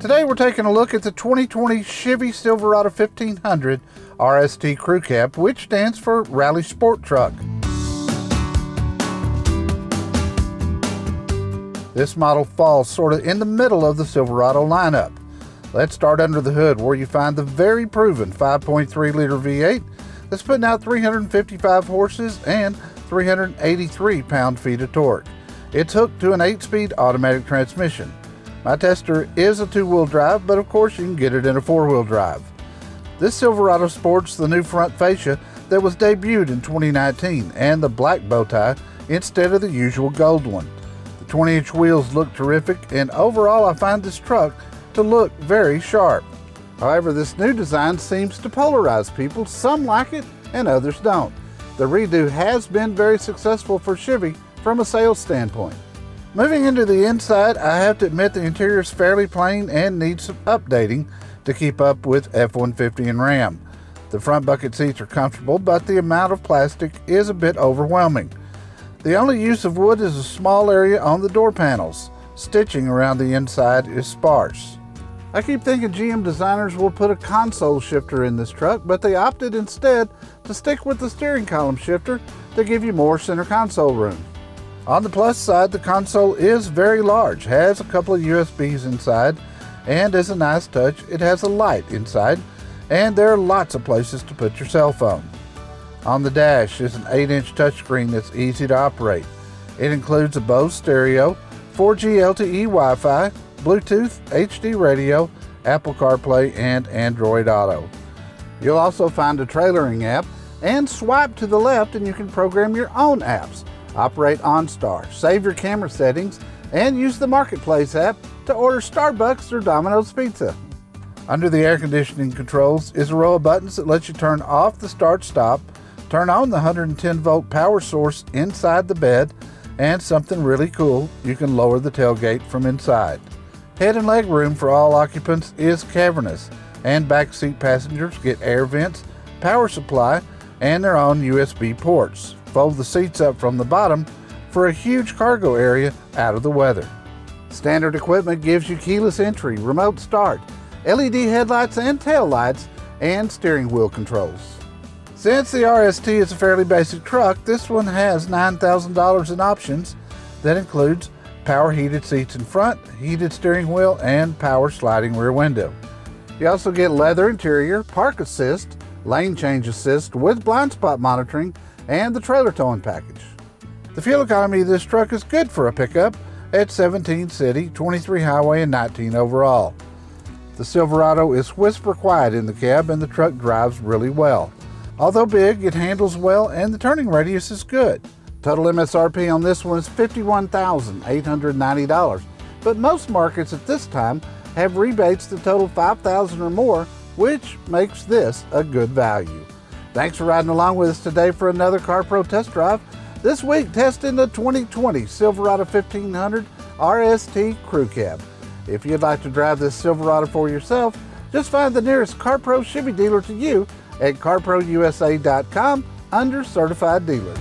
Today we're taking a look at the 2020 Chevy Silverado 1500 RST Crew Cab, which stands for Rally Sport Truck. This model falls sort of in the middle of the Silverado lineup. Let's start under the hood where you find the very proven 5.3-liter V8 that's putting out 355 horses and 383 pound-feet of torque. It's hooked to an 8-speed automatic transmission. My tester is a 2-wheel drive, but of course you can get it in a 4-wheel drive. This Silverado sports the new front fascia that was debuted in 2019 and the black bow tie instead of the usual gold one. The 20-inch wheels look terrific, and overall I find this truck to look very sharp. However, this new design seems to polarize people. Some like it and others don't. The redo has been very successful for Chevy from a sales standpoint. Moving into the inside, I have to admit the interior is fairly plain and needs some updating to keep up with F-150 and Ram. The front bucket seats are comfortable, but the amount of plastic is a bit overwhelming. The only use of wood is a small area on the door panels. Stitching around the inside is sparse. I keep thinking GM designers will put a console shifter in this truck, but they opted instead to stick with the steering column shifter to give you more center console room. On the plus side, the console is very large, has a couple of USBs inside, and as a nice touch, it has a light inside, and there are lots of places to put your cell phone. On the dash is an 8-inch touchscreen that's easy to operate. It includes a Bose stereo, 4G LTE Wi-Fi, Bluetooth, HD radio, Apple CarPlay, and Android Auto. You'll also find a trailering app, and swipe to the left and you can program your own apps, operate OnStar, save your camera settings, and use the Marketplace app to order Starbucks or Domino's Pizza. Under the air conditioning controls is a row of buttons that let you turn off the start-stop, turn on the 110-volt power source inside the bed, and something really cool, you can lower the tailgate from inside. Head and leg room for all occupants is cavernous, and backseat passengers get air vents, power supply, and their own USB ports. Fold the seats up from the bottom for a huge cargo area out of the weather. Standard equipment gives you keyless entry, remote start, LED headlights and tail lights, and steering wheel controls. Since the RST is a fairly basic truck, this one has $9,000 in options that includes power heated seats in front, heated steering wheel, and power sliding rear window. You also get leather interior, park assist, lane change assist with blind spot monitoring, and the trailer towing package. The fuel economy of this truck is good for a pickup at 17 city, 23 highway, and 19 overall. The Silverado is whisper quiet in the cab, and the truck drives really well. Although big, it handles well, and the turning radius is good. Total MSRP on this one is $51,890, but most markets at this time have rebates that total $5,000 or more, which makes this a good value. Thanks for riding along with us today for another CarPro test drive. This week, testing the 2020 Silverado 1500 RST Crew Cab. If you'd like to drive this Silverado for yourself, just find the nearest CarPro Chevy dealer to you at CarProUSA.com under Certified Dealers.